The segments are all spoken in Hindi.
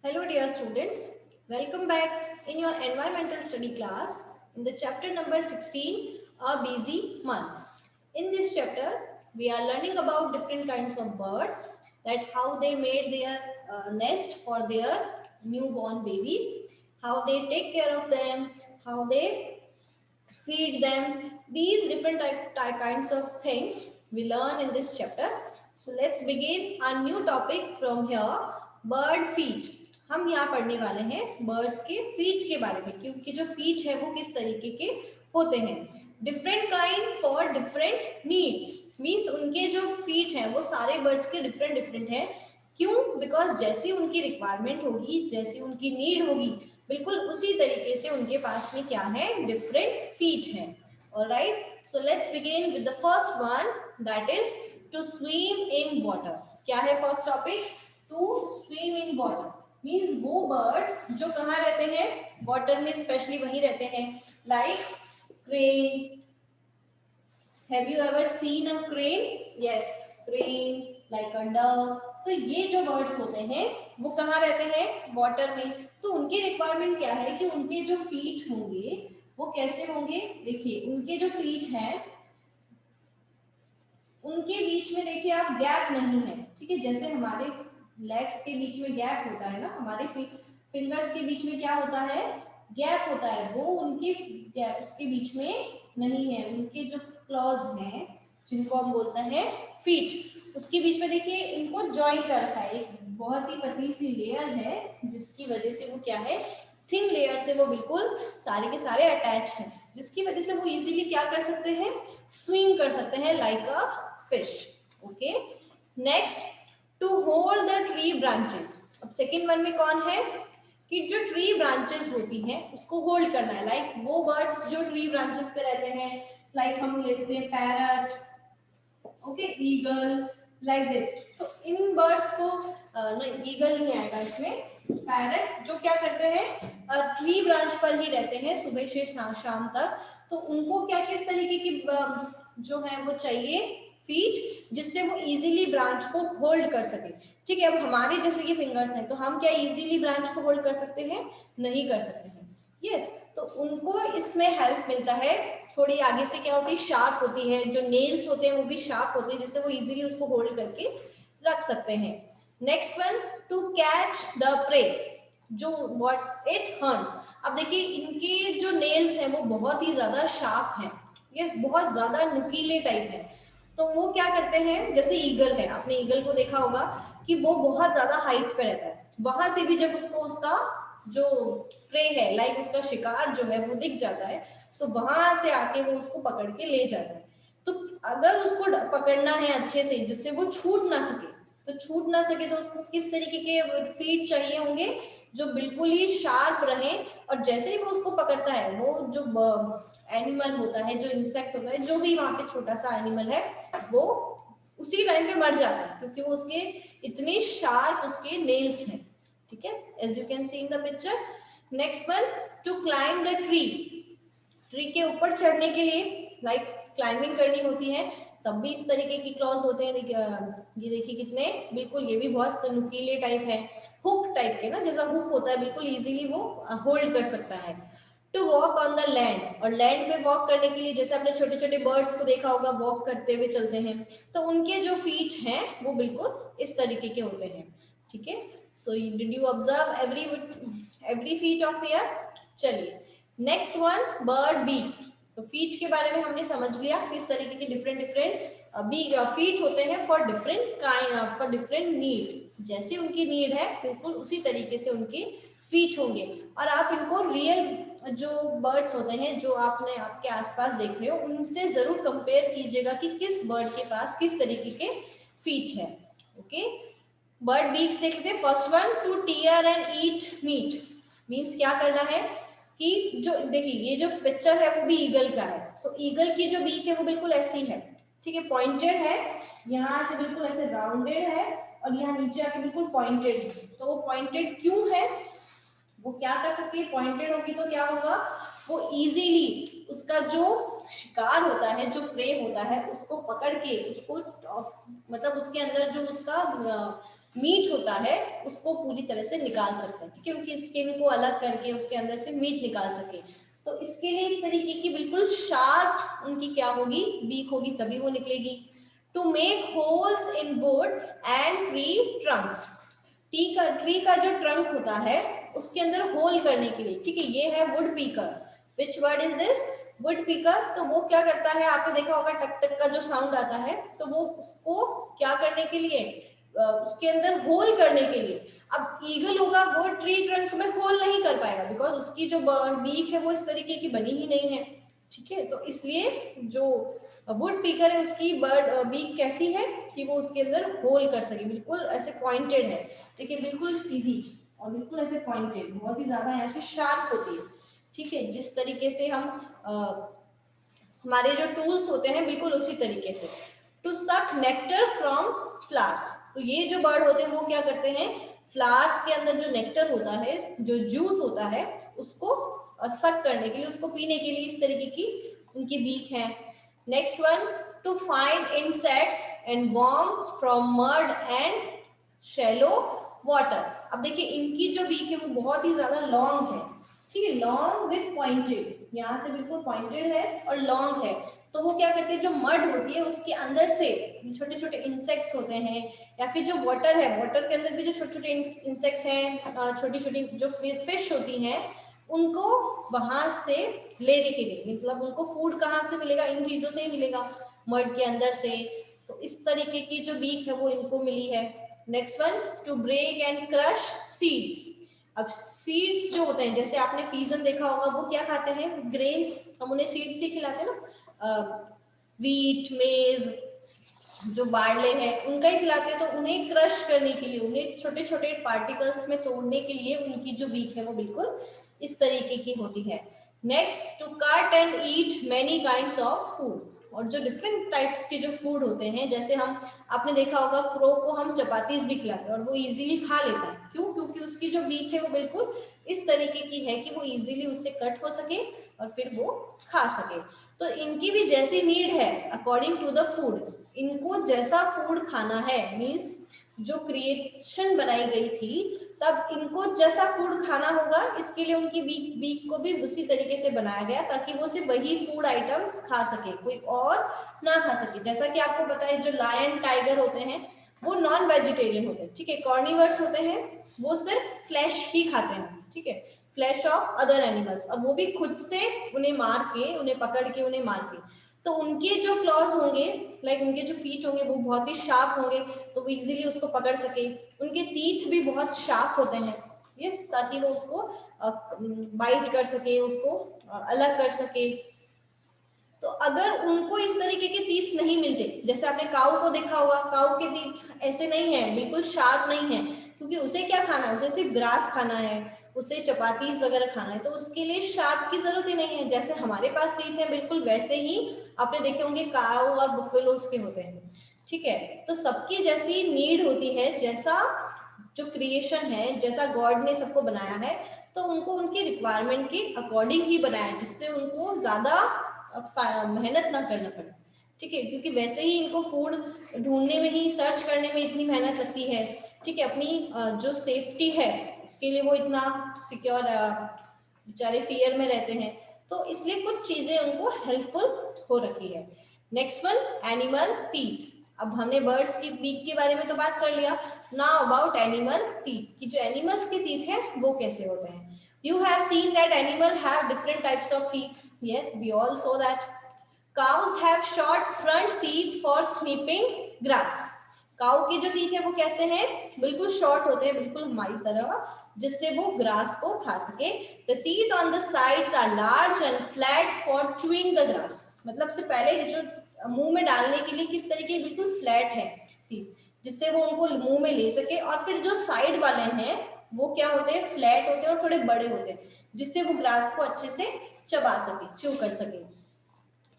Hello dear students, welcome back in your environmental study class in the chapter number 16, A Busy Month. In this chapter, we are learning about different kinds of birds, that how they made their nest for their newborn babies, how they take care of them, how they feed them. These different kinds of things we learn in this chapter. So let's begin a new topic from here, bird feet. हम यहाँ पढ़ने वाले हैं बर्ड्स के फीट के बारे में, क्योंकि जो फीट है वो किस तरीके के होते हैं. Different kind for different needs, means उनके जो फीट हैं वो सारे बर्ड्स के डिफरेंट डिफरेंट हैं. क्यों? बिकॉज जैसी उनकी रिक्वायरमेंट होगी, जैसी उनकी नीड होगी, बिल्कुल उसी तरीके से उनके पास में क्या है, डिफरेंट फीट है. Alright, so let's begin with the first one, that is to swim in water. क्या है first topic? To swim in water means वो बर्ड जो कहाँ रहते हैं, वाटर में स्पेशली वही रहते हैं. Like crane. Have you ever seen a crane? Yes, crane, like a duck. तो ये जो बर्ड्स होते हैं वो कहाँ रहते हैं, वाटर में. तो उनकी रिक्वायरमेंट क्या है कि उनके जो फीट होंगे वो कैसे होंगे. देखिए उनके जो फीट हैं उनके बीच में देखिए आप गैप नहीं है. ठीक है, जैसे हमारे लेग्स के बीच में गैप होता है ना, हमारे फिंगर्स के बीच में क्या होता है, गैप होता है. वो उनके उसके बीच में नहीं है. उनके जो क्लॉज हैं जिनको हम बोलते हैं फीट, उसके बीच में देखिए इनको ज्वाइन कर रखा है. एक बहुत ही पतली सी लेयर है जिसकी वजह से वो क्या है, थिन लेयर से वो बिल्कुल सारे के सारे अटैच हैं, जिसकी वजह से वो इजीली क्या कर सकते हैं, स्विम कर सकते हैं like a fish. Okay, next, to hold the tree branches. अब सेकेंड वन में कौन है कि जो ट्री ब्रांचेस होती हैं उसको होल्ड करना है. लाइक वो बर्ड्स जो ट्री ब्रांचेस पे रहते हैं, लाइक हम लेते हैं parrot, okay, eagle, like this. तो इन बर्ड्स को नहीं, ईगल नहीं आएगा इसमें, पैरट जो क्या करते हैं, ट्री ब्रांच पर ही रहते हैं सुबह से शाम तक. तो उनको क्या किस तरीके की जो है वो चाहिए फीट, जिससे वो इजीली ब्रांच को होल्ड कर सके. ठीक है, अब हमारे जैसे ये फिंगर्स हैं तो हम क्या इजीली ब्रांच को होल्ड कर सकते हैं? नहीं कर सकते हैं. यस, तो उनको इसमें हेल्प मिलता है. थोड़ी आगे से क्या होती है, शार्प होती है, जो नेल्स होते हैं वो भी शार्प होते हैं, जिससे वो इजीली उसको होल्ड करके रख सकते हैं. Next one, to catch the prey, जो व्हाट इट हंट्स. अब देखिए इनके जो नेल्स हैं वो बहुत ही ज्यादा शार्प हैं. यस, बहुत ज्यादा नुकीले टाइप है. तो वो क्या करते हैं, जैसे ईगल है, आपने ईगल को देखा होगा कि वो बहुत ज्यादा हाइट पे रहता है. वहां से भी जब उसको उसका जो प्रे है, लाइक उसका शिकार जो है वो दिख जाता है, तो वहां से आके वो उसको पकड़ के ले जाता है. तो अगर उसको पकड़ना है अच्छे से जिससे वो छूट ना सके, तो छूट ना सके तो उसको किस तरीके के फीट चाहिए होंगे, जो बिल्कुल ही शार्प रहे. और जैसे ही वो उसको पकड़ता है, वो जो एनिमल होता है, जो इंसेक्ट होता है, जो भी वहां पे छोटा सा एनिमल है, वो उसी टाइम पे मर जाता है, क्योंकि वो उसके इतने शार्प उसके नेल्स हैं. ठीक है, as you can see in the picture. Next one, to climb the tree. Tree के ऊपर चढ़ने के लिए लाइक क्लाइंबिंग करनी होती है, तब भी इस तरीके की क्लॉज होते हैं. ये देखिए कितने, बिल्कुल ये भी बहुत नुकीले टाइप है, हुक टाइप के ना, जैसा हुक होता है, बिल्कुल इजीली वो होल्ड कर सकता है. To walk on the land, और लैंड पे वॉक करने के लिए जैसे आपने छोटे छोटे बर्ड्स को देखा होगा वॉक करते हुए चलते हैं, तो उनके जो फीट हैं वो बिल्कुल इस तरीके के होते हैं. ठीक है, so did you observe every feet of year. चलिए नेक्स्ट वन, बर्ड बीक्स. तो फीट के बारे में हमने समझ लिया किस तरीके के डिफरेंट डिफरेंट फीट होते हैं for different kind, for different need. जैसे उनकी नीड है बिल्कुल उसी तरीके से उनके फीट होंगे. और आप इनको रियल जो बर्ड्स होते हैं जो आपने आपके आसपास देख रहे हो उनसे जरूर कंपेयर कीजिएगा कि किस बर्ड के पास किस तरीके के फीट है. ओके, बर्ड बीक्स देख लेते हैं. First one, to tear and eat meat. Means क्या करना है कि जो देखिए ये जो पिक्चर है वो भी ईगल का है, तो ईगल की जो बीक है वो बिल्कुल ऐसी है. ठीक है, पॉइंटेड है, यहाँ से बिल्कुल ऐसे राउंडेड है, और यहाँ नीचे आके बिल्कुल पॉइंटेड है. तो वो पॉइंटेड क्यों है, वो क्या कर सकती है, पॉइंटेड होगी तो क्या होगा, वो इजीली उसका जो शिकार होता है, जो प्रे होता है, उसको पकड़ के उसको मतलब उसके अंदर जो उसका मीट होता है उसको पूरी तरह से निकाल सकते हैं, ठीक है, उनकी स्किन को अलग करके उसके अंदर से मीट निकाल सके। तो इसके लिए इस तरीके की बिल्कुल शार्प उनकी क्या होगी, बीक होगी, तभी वो निकलेगी। To make holes in wood and tree trunks, tree का जो ट्रंक होता है उसके अंदर होल करने के लिए, ठीक है, ये है वुड पीकर। Which word is this, would पीकर। तो वो क्या करता है, आपने देखा होगा टक टक का जो साउंड आता है, तो वो उसको क्या करने के लिए, उसके अंदर होल करने के लिए। अब ईगल होगा वो ट्री ट्रंक में होल नहीं कर पाएगा, बिकॉज उसकी जो बीक है वो इस तरीके की बनी ही नहीं है, ठीक है। तो इसलिए जो वुड पीकर है उसकी बीक कैसी है कि वो उसके अंदर होल कर सके, बिल्कुल ऐसे पॉइंटेड है, देखिए बिल्कुल सीधी और बिल्कुल ऐसे पॉइंटेड, बहुत ही ज्यादा यहाँ से शार्प होती है, ठीक है। जिस तरीके से हम हमारे जो टूल्स होते हैं बिल्कुल उसी तरीके से। टू सक नेक्टर फ्रॉम फ्लावर्स, तो ये जो बर्ड होते हैं वो क्या करते हैं, फ्लावर्स के अंदर जो नेक्टर होता है, जो जूस होता है, उसको सक करने के लिए, उसको पीने के लिए इस तरीके की उनकी बीक है। Next one, to find insects and worm from mud and shallow water. अब देखिए इनकी जो बीक है वो बहुत ही ज्यादा लॉन्ग है, ठीक है, लॉन्ग विथ पॉइंटेड, यहाँ से बिल्कुल पॉइंटेड है और लॉन्ग है। तो वो क्या करते हैं, जो मड होती है उसके अंदर से छोटे छोटे इंसेक्ट्स होते हैं, या फिर जो वाटर है, वाटर के अंदर भी जो छोटे छोटे इंसेक्ट्स हैं, छोटी छोटी जो फिश होती हैं, उनको वहां से लेने के लिए, मतलब उनको फूड कहाँ से मिलेगा, इन चीजों से ही मिलेगा, मड के अंदर से। तो इस तरीके की जो बीक है वो इनको मिली है। Next one, to break and crush seeds. अब सीड्स जो होते हैं, जैसे आपने पीजन देखा होगा, वो क्या खाते हैं, ग्रेन्स, हम उन्हें सीड्स ही खिलाते हैं ना, वीट, मेज, जो बार्ले है उनका ही खिलाते हैं। तो उन्हें क्रश करने के लिए, उन्हें छोटे छोटे पार्टिकल्स में तोड़ने के लिए उनकी जो बीक है वो बिल्कुल इस तरीके की होती है। Next, to cut and eat many kinds of food, और जो डिफरेंट टाइप्स के जो फूड होते हैं, जैसे हम, आपने देखा होगा क्रो को हम चपातीज भी खिलाते हैं और वो इजीली खा लेता है, क्यों, क्योंकि उसकी जो बीक है वो बिल्कुल इस तरीके की है कि वो इजीली उससे कट हो सके और फिर वो खा सके। तो इनकी भी जैसी नीड है अकॉर्डिंग टू द फूड, इनको जैसा फूड खाना है, मीन्स जो क्रिएशन बनाई गई थी तब इनको जैसा फूड खाना होगा, इसके लिए उनकी बीक को भी उसी तरीके से बनाया गया ताकि वो सिर्फ वही फूड आइटम्स खा सके, कोई और ना खा सके। जैसा कि आपको पता है जो लायन टाइगर होते हैं वो नॉन वेजिटेरियन होते हैं, ठीक है, कॉर्निवर्स होते हैं, वो सिर्फ फ्लैश ही खाते हैं, ठीक है, फ्लैश ऑफ अदर एनिमल्स, और वो भी खुद से उन्हें मार के, उन्हें पकड़ के, उन्हें मार के। तो उनके जो क्लॉज होंगे, लाइक उनके जो फीट होंगे वो बहुत ही शार्प होंगे, तो वो इजीली उसको पकड़ सके। उनके टीथ भी बहुत शार्प होते हैं, यस, ताकि वो उसको बाइट कर सके, उसको अलग कर सके। तो अगर उनको इस तरीके के टीथ नहीं मिलते, जैसे आपने काऊ को देखा होगा, काऊ के टीथ ऐसे नहीं है, बिल्कुल शार्प नहीं है, क्योंकि उसे क्या खाना है, उसे सिर्फ ग्रास खाना है, उसे चपातीज वगैरह खाना है, तो उसके लिए शार्प की जरूरत ही नहीं है। जैसे हमारे पास टीथ है बिल्कुल वैसे ही आपने देखे होंगे काऊ और बुफेलोस के होते हैं, ठीक है। तो सबकी जैसी नीड होती है, जैसा जो क्रिएशन है, जैसा गॉड ने सबको बनाया है, तो उनको उनकी रिक्वायरमेंट के अकॉर्डिंग ही बनाया है, जिससे उनको ज्यादा मेहनत ना करना पड़े, ठीक है, क्योंकि वैसे ही इनको फूड ढूंढने में ही, सर्च करने में इतनी मेहनत लगती है, ठीक है, अपनी जो सेफ्टी है उसके लिए वो इतना सिक्योर, बेचारे फियर में रहते हैं, तो इसलिए कुछ चीजें उनको हेल्पफुल हो रखी है। Next one, animal teeth. अब हमने बर्ड्स की बीक के बारे में तो बात कर लिया, नाउ अबाउट एनिमल टीथ, कि जो एनिमल्स के टीथ है वो कैसे होते हैं। You have seen that animals have different types of teeth. Yes, we all saw that. Cows have short front teeth for snipping grass. काऊ के जो टीथ है वो कैसे हैं, बिल्कुल शॉर्ट होते हैं, बिल्कुल हमारी तरह, जिससे वो ग्रास को खा सके। The teeth on the sides are large and flat for chewing the grass. मतलब से पहले जो मुंह में डालने के लिए किस तरीके, बिल्कुल फ्लैट है टीथ, जिससे वो उनको मुंह में ले सके, और फिर जो साइड वाले हैं वो क्या होते हैं, फ्लैट होते हैं और थोड़े बड़े होते हैं, जिससे वो ग्रास को अच्छे से चबा सके, च्यू कर सके।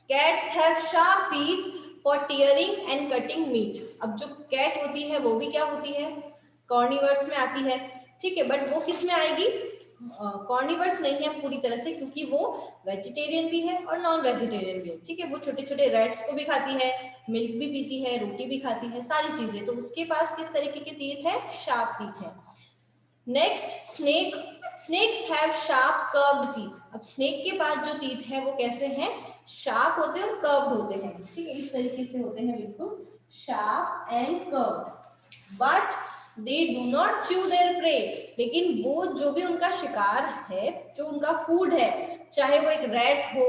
Cats have sharp teeth for tearing and cutting meat. अब जो कैट होती है वो भी क्या होती है, कॉर्निवर्स में आती है, ठीक है, बट वो किस में आएगी, कॉर्निवर्स नहीं है पूरी तरह से, क्योंकि वो वेजिटेरियन भी है और नॉन वेजिटेरियन भी है, ठीक है। वो छोटे छोटे रैट्स को भी खाती है, मिल्क भी पीती है, रोटी भी खाती है, सारी चीजें। तो उसके पास किस तरीके के टीथ है? शार्प टीथ है। Next snake, snakes have sharp curved teeth. अब स्नेक के पास जो टीथ है वो कैसे हैं? शार्प होते हैं और कर्व्ड होते हैं, ठीक है, इस तरीके से होते हैं, बिल्कुल sharp and curved. But they do not chew there pray. लेकिन वो जो भी उनका शिकार है, जो उनका फूड है, चाहे वो एक रैट हो,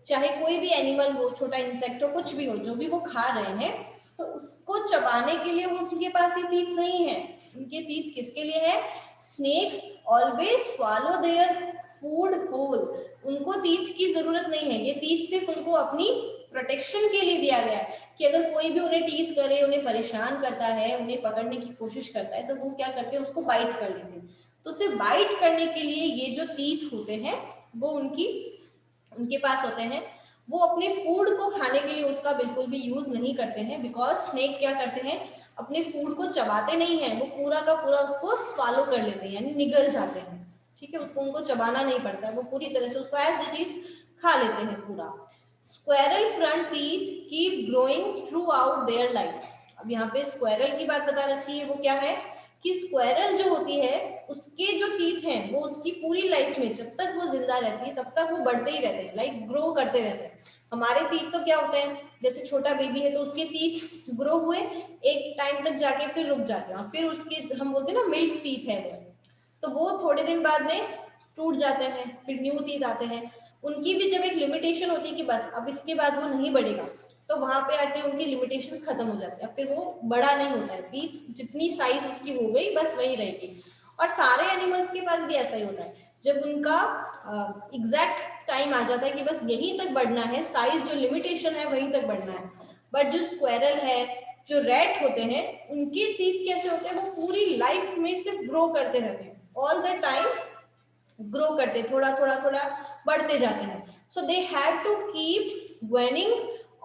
चाहे कोई भी एनिमल हो, छोटा इंसेक्ट हो, कुछ भी हो, जो भी वो खा रहे हैं, तो उसको चबाने के लिए वो उनके पास ये टीथ नहीं है। उनके टीथ किसके लिए है? Snakes always swallow their food whole. उनको टीथ की जरूरत नहीं है, ये टीथ सिर्फ उनको अपनी प्रोटेक्शन के लिए दिया गया है कि अगर कोई भी उन्हें टीज करे, उन्हें परेशान करता है, उन्हें पकड़ने की कोशिश करता है, तो वो क्या करते हैं? उसको बाइट कर लेते हैं। तो उसे बाइट करने के लिए ये जो टीथ होते हैं वो उनके पास होते हैं। वो अपने फूड को खाने के लिए उसका बिल्कुल भी यूज नहीं करते हैं, बिकॉज स्नेक क्या करते हैं? अपने फूड को चबाते नहीं है, वो पूरा का पूरा उसको स्वालो कर लेते हैं, यानी निगल जाते हैं, ठीक है। उसको उनको चबाना नहीं पड़ता है, वो पूरी तरह से उसको एज इट इज खा लेते हैं पूरा। Squirrel front teeth keep growing through out their life. अब यहाँ पे स्क्वेरल की बात बता रखी है, वो क्या है कि स्क्वेरल जो होती है उसके जो टीथ हैं वो उसकी पूरी लाइफ में, जब तक वो जिंदा रहती है तब तक वो बढ़ते ही रहते हैं, लाइक ग्रो करते रहते हैं। हमारे टीथ तो क्या होते हैं, जैसे छोटा बेबी है तो उसके टीथ ग्रो हुए, एक टाइम तक जाके फिर रुक जाते हैं, फिर उसके हम बोलते हैं ना मिल्क टीथ है वो, तो वो थोड़े दिन बाद में टूट जाते हैं, फिर न्यू टीथ आते हैं। उनकी भी जब एक लिमिटेशन होती है कि बस अब इसके बाद वो नहीं बढ़ेगा, तो वहां पे आके उनकी लिमिटेशंस खत्म हो जाती है, फिर वो बड़ा नहीं होता है, टीथ जितनी साइज उसकी हो गई बस वही रहेगी। और सारे एनिमल्स के पास भी ऐसा ही होता है, जब उनका एग्जैक्ट टाइम आ जाता है कि बस यहीं तक बढ़ना है, साइज जो लिमिटेशन है वहीं तक बढ़ना है। बट जो स्क्वेरल है, जो रैट होते हैं, उनके टीथ कैसे होते हैं? वो पूरी लाइफ में सिर्फ ग्रो करते रहते हैं, ऑल द टाइम ग्रो करते, थोड़ा थोड़ा थोड़ा बढ़ते जाते हैं। So they have to keep gnawing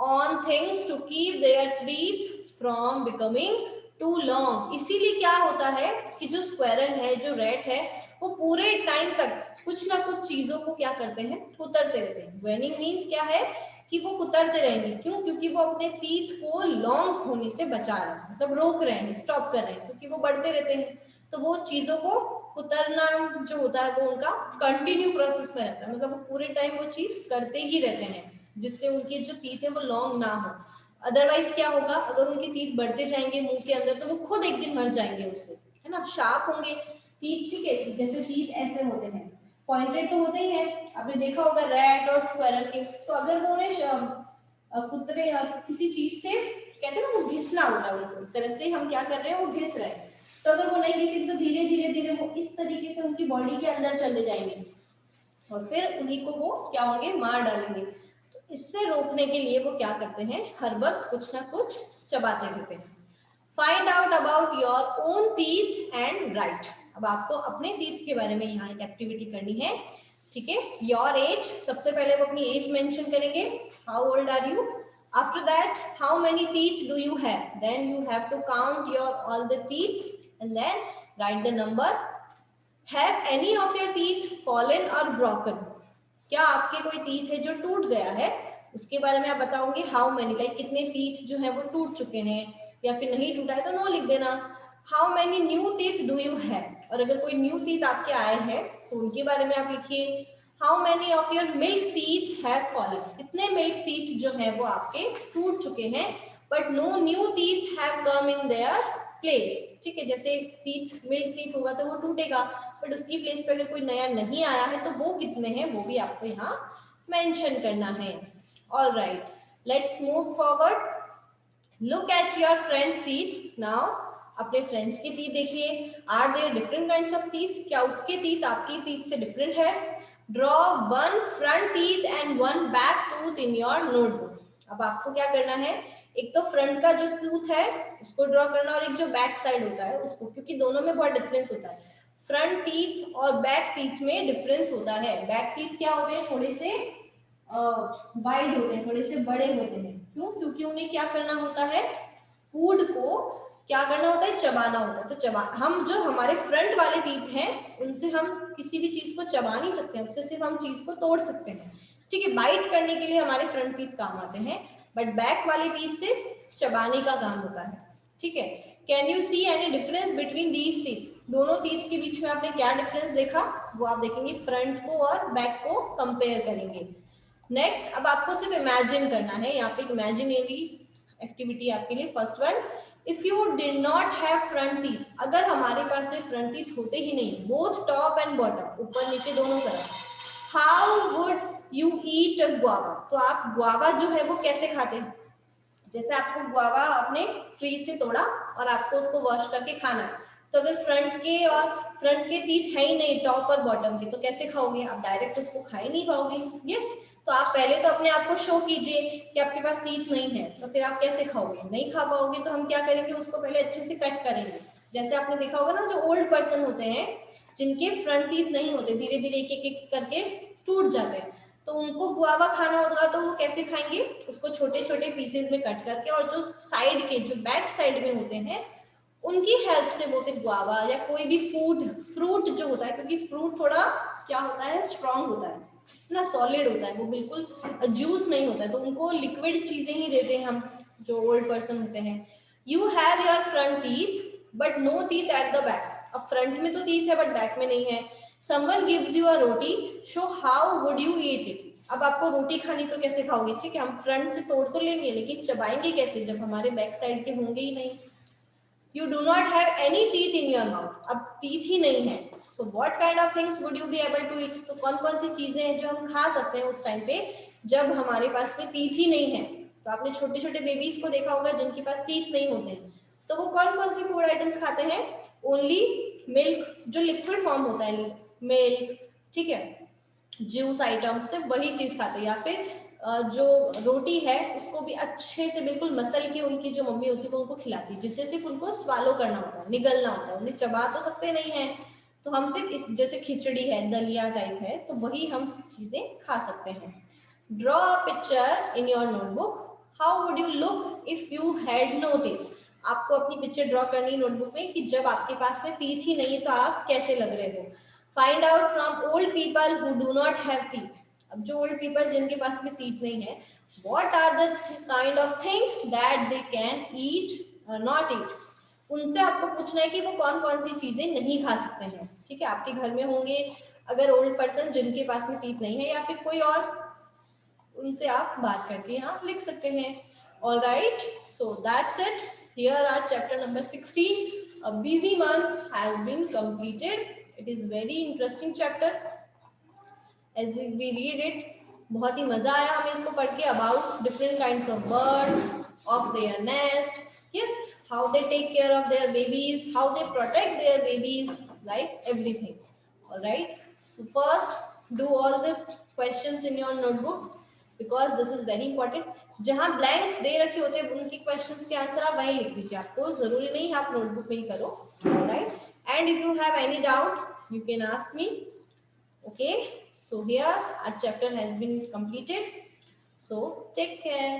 on things to keep their teeth from becoming too long. इसीलिए क्या होता है कि जो स्क्वेरल है, जो रैट है, वो पूरे टाइम तक कुछ ना कुछ चीजों को क्या करते हैं? कुतरते रहते हैं। ग्वेनिंग मीन्स क्या है कि वो कुतरते रहेंगे। क्यों? क्योंकि वो अपने टीथ को लॉन्ग होने से बचा रहे हैं, मतलब रोक रहे हैं, स्टॉप कर रहे हैं, क्योंकि वो बढ़ते रहते हैं। तो वो चीजों को कुतरना जो होता है वो उनका कंटिन्यू प्रोसेस में रहता है, मतलब वो पूरे टाइम वो चीज करते ही रहते हैं, जिससे उनके जो टीथ है वो लॉन्ग ना हो। अदरवाइज क्या होगा? अगर उनके टीथ बढ़ते जाएंगे मुंह के अंदर, तो वो खुद एक दिन मर जाएंगे उससे, है ना। शार्प होंगे टीथ, ठीक है, जैसे टीथ ऐसे होते हैं, पॉइंटेड तो होते ही है, आपने देखा होगा रैट और स्क्वायरल के। तो अगर वो उन्हें कुतरे या किसी चीज से, कहते हैं ना, वो घिसना होता है उनको, इस तरह से हम क्या कर रहे हैं, वो घिस रहे हैं। तो अगर वो नहीं घिसेंगे तो धीरे धीरे धीरे वो इस तरीके से उनकी बॉडी के अंदर चले जाएंगे और फिर उन्हीं को वो क्या होंगे? मार डालेंगे। तो इससे रोकने के लिए वो क्या करते हैं? हर वक्त कुछ ना कुछ चबाते रहते हैं। Find out about your own teeth and right. अब आपको अपने टीथ के बारे में यहाँ एक एक्टिविटी करनी है, ठीक है। योर एज, सबसे पहले वो अपनी एज मेंशन करेंगे, how old are you. After that how many teeth do you have, then you have to count your all the teeth and then write the number. Have any of your teeth fallen or broken? क्या आपके कोई टीथ है जो टूट गया है? उसके बारे में आप बताओगे हाउ मेनी, लाइक कितने टीथ जो है वो टूट चुके हैं, या फिर नहीं टूटा है तो नो लिख देना। How many new teeth do you have, और अगर कोई न्यू टीथ आपके आए हैं तो उनके बारे में आप लिखिए। How many of your milk teeth have fallen, कितने मिल्क टीथ जो है वो आपके टूट चुके हैं, but no new teeth have come in their place, ठीक है। जैसे टीथ, मिल्क टीथ होगा तो वो टूटेगा, बट उसकी प्लेस पे अगर कोई नया नहीं आया है तो वो कितने हैं वो भी आपको यहाँ मेंशन करना है। All right, let's move forward. Look at your friends teeth now. अपने फ्रेंड्स के टीथ देखिए। Are there different kinds of teeth, क्या उसके टीथ आपकी टीथ से डिफरेंट है? Draw one front teeth and one back tooth in your notebook. अब आपको क्या करना है? एक तो फ्रंट का जो टूथ है उसको ड्रॉ करना, और एक जो बैक साइड होता है उसको, क्योंकि दोनों में बहुत डिफरेंस होता है। फ्रंट टीथ और बैक टीथ में डिफरेंस होता है। बैक टीथ क्या होते हैं? थोड़े से वाइड होते हैं, थोड़े से बड़े होते हैं। क्यों? क्योंकि उन्हें क्या करना होता है? फूड को क्या करना होता है, चबाना होता है। तो हम जो हमारे फ्रंट वाले टीथ हैं उनसे हम किसी भी चीज को चबा नहीं सकते हैं, उससे सिर्फ हम चीज को तोड़ सकते हैं, ठीक है। बाइट करने के लिए हमारे फ्रंट टीथ काम आते हैं, बट बैक वाले टीथ से चबाने का काम होता है, ठीक है। Can you see any difference between these teeth, दोनों टीथ के बीच में आपने क्या डिफरेंस देखा, वो आप देखेंगे फ्रंट को और बैक को कंपेयर करेंगे। नेक्स्ट, अब आपको सिर्फ इमेजिन करना है, यहाँ पे इमेजिनरी एक्टिविटी आपके लिए। First one, if you did not have front teeth, अगर हमारे पास में फ्रंट टीथ होते ही नहीं, बोथ टॉप एंड बॉटम, ऊपर नीचे दोनों तरफ, how would you eat a guava, तो आप गुआवा जो है वो कैसे खाते हैं। जैसे आपको गुआवा आपने फ्रीज से तोड़ा और आपको उसको वॉश करके खाना है, तो अगर फ्रंट के टीथ है ही नहीं, टॉप और बॉटम के, तो कैसे खाओगे आप, डायरेक्ट उसको खा ही नहीं पाओगे। यस, तो आप पहले तो अपने आप को शो कीजिए कि आपके पास टीथ नहीं है, तो फिर आप कैसे खाओगे, नहीं खा पाओगे। तो हम क्या करेंगे, उसको पहले अच्छे से कट करेंगे। जैसे आपने देखा होगा ना, जो ओल्ड पर्सन होते हैं जिनके फ्रंट टीथ नहीं होते, धीरे धीरे एक एक करके टूट जाते हैं, तो उनको गुआवा खाना होगा, तो वो कैसे खाएंगे, उसको छोटे छोटे पीसेस में कट करके, और जो साइड के, जो बैक साइड में होते हैं, उनकी हेल्प से वो फिर गुआवा या कोई भी फ्रूट जो होता है, क्योंकि फ्रूट थोड़ा क्या होता है, स्ट्रांग होता है ना, सॉलिड होता है, वो बिल्कुल जूस नहीं होता है, तो उनको लिक्विड चीजें ही देते हैं हम, जो ओल्ड पर्सन होते हैं। You have your front teeth but no teeth at the back, अब फ्रंट में तो टीथ है बट बैक में नहीं है। Someone gives you a roti, show how would you eat it, अब आपको रोटी खानी तो कैसे खाओगे, ठीक है, हम फ्रंट से तोड़ तो लेंगे, लेकिन चबाएंगे कैसे जब हमारे बैक साइड के होंगे ही नहीं। You do not have any teeth in your mouth, अब teeth ही नहीं है, so what kind of things would you be able to eat, तो कौन कौन सी चीजें हैं जो हम खा सकते हैं उस टाइम पे जब हमारे पास में teeth ही नहीं है। तो आपने छोटे छोटे बेबीज को देखा होगा जिनके पास teeth नहीं होते हैं, तो वो कौन कौन सी फूड आइटम्स खाते हैं, ओनली मिल्क, जो लिक्विड फॉर्म होता है, मिल्क, ठीक है, जूस आइटम, सिर्फ वही चीज खाते हैं। या फिर जो रोटी है उसको भी अच्छे से बिल्कुल मसल के उनकी जो मम्मी होती है वो उनको खिलाती है, जिससे सिर्फ उनको स्वालो करना होता है, निगलना होता है, उन्हें चबा तो सकते नहीं है। तो हम सिर्फ इस, जैसे खिचड़ी है, दलिया टाइप है, तो वही हम चीजें खा सकते हैं। Draw a picture in your notebook, how would you look if you had no teeth, आपको अपनी पिक्चर ड्रॉ करनी नोटबुक में कि जब आपके पास में टीथ ही नहीं है तो आप कैसे लग रहे हो। Find out from old people who do not have teeth, अब जो ओल्ड पीपल जिनके पास में टीथ नहीं है, what are the kind of things that they can eat not eat, उनसे आपको पूछना है कि वो कौन कौन सी चीजें नहीं खा सकते हैं, ठीक है। आपके घर में होंगे अगर ओल्ड पर्सन जिनके पास में टीथ नहीं है, या फिर कोई और, उनसे आप बात करके यहाँ लिख सकते हैं। All right, so that's it, here our chapter number 16, a busy month has been completed, it is very interesting chapter as we read it, बहुत ही मजा आया हमें इसको पढ़ के, about different kinds of birds, of their nest, yes, how they take care of their babies, how they protect their babies, like everything. Alright, so first do all the questions in your notebook because this is very important. जहां ब्लैंक दे रखे होते हैं उनके क्वेश्चंस के आंसर आप वहीं लिख दीजिए, आपको जरूरी नहीं है आप नोटबुक में ही करो, right. And if you have any doubt you can ask me. Okay, so here our chapter has been completed, so take care.